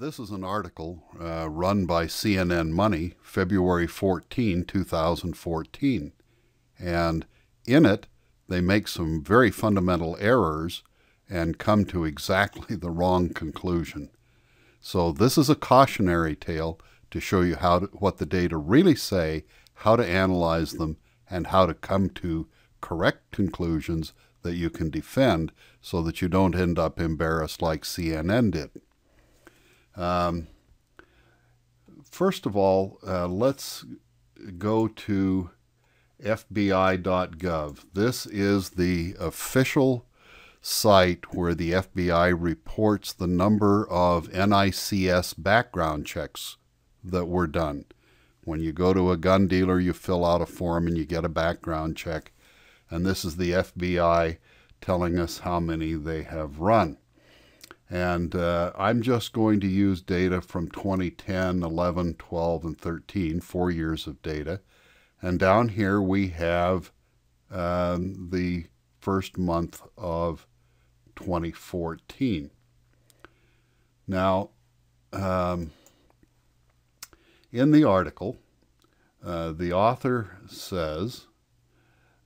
This is an article run by CNN Money, February 14, 2014. And in it, they make some very fundamental errors and come to exactly the wrong conclusion. So this is a cautionary tale to show you what the data really say, how to analyze them, and how to come to correct conclusions that you can defend so that you don't end up embarrassed like CNN did. First of all, let's go to FBI.gov. This is the official site where the FBI reports the number of NICS background checks that were done. When you go to a gun dealer, you fill out a form and you get a background check. And this is the FBI telling us how many they have run. And I'm just going to use data from 2010, 11, 12, and 13, 4 years of data. And down here we have the first month of 2014. Now, in the article, the author says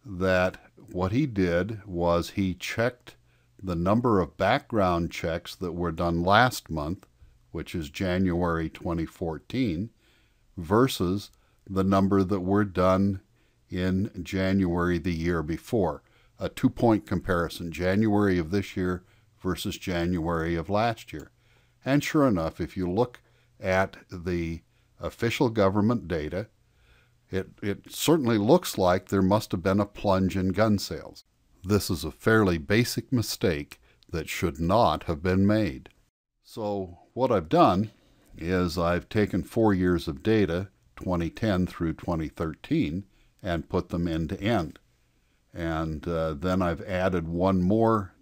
that what he did was he checked the number of background checks that were done last month, which is January 2014, versus the number that were done in January the year before. A two-point comparison, January of this year versus January of last year. And sure enough, if you look at the official government data, it certainly looks like there must have been a plunge in gun sales. This is a fairly basic mistake that should not have been made. So what I've done is I've taken 4 years of data, 2010 through 2013, and put them end to end. And then I've added one more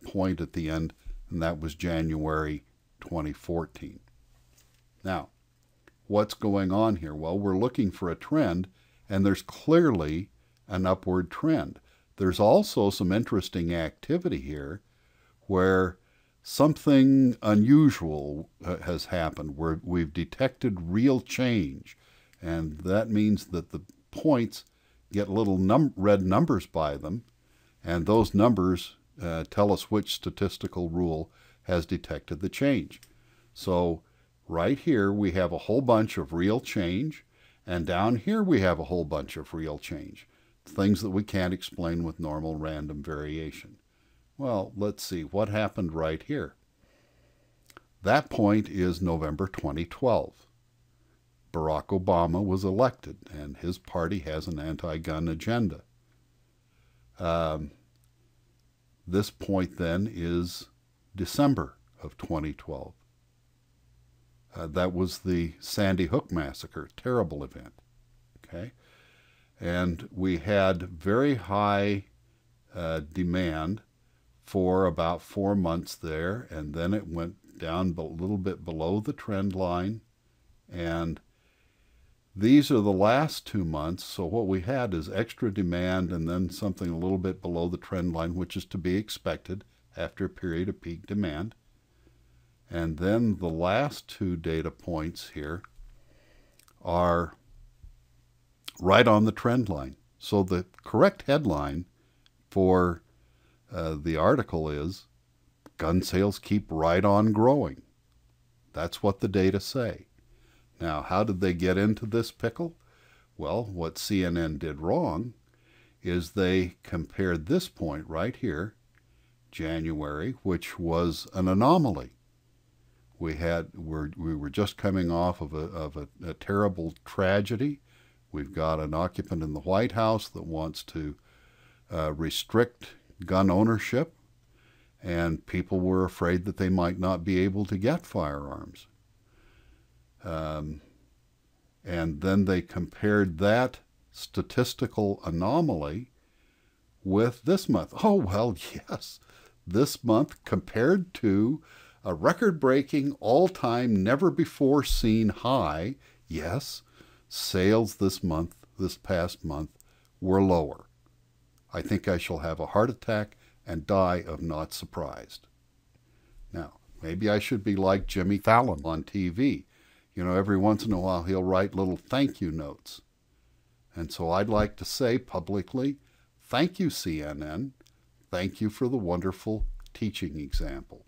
point at the end, and that was January 2014. Now, what's going on here? Well, we're looking for a trend, and there's clearly an upward trend. There's also some interesting activity here where something unusual has happened, where we've detected real change. And that means that the points get little red numbers by them, and those numbers tell us which statistical rule has detected the change. So right here we have a whole bunch of real change, and down here we have a whole bunch of real change. Things that we can't explain with normal random variation. Well, let's see what happened right here. That point is November 2012. Barack Obama was elected, and his party has an anti-gun agenda. This point then is December of 2012. That was the Sandy Hook massacre, terrible event. Okay. And we had very high demand for about 4 months there, and then it went down a little bit below the trend line. And these are the last 2 months, so what we had is extra demand and then something a little bit below the trend line, which is to be expected after a period of peak demand. And then the last 2 data points here are right on the trend line. So the correct headline for the article is, gun sales keep right on growing. That's what the data say. Now, how did they get into this pickle? Well, what CNN did wrong is they compared this point right here, January, which was an anomaly. We were just coming off of a terrible tragedy. We've got an occupant in the White House that wants to restrict gun ownership, and people were afraid that they might not be able to get firearms. And then they compared that statistical anomaly with this month. Oh, well, yes, this month compared to a record-breaking, all-time, never-before-seen high, yes, sales this past month, were lower. I think I shall have a heart attack and die of not surprised. Now, Maybe I should be like Jimmy Fallon on TV. You know, every once in a while he'll write little thank you notes. And so I'd like to say publicly, thank you, CNN. Thank you for the wonderful teaching example.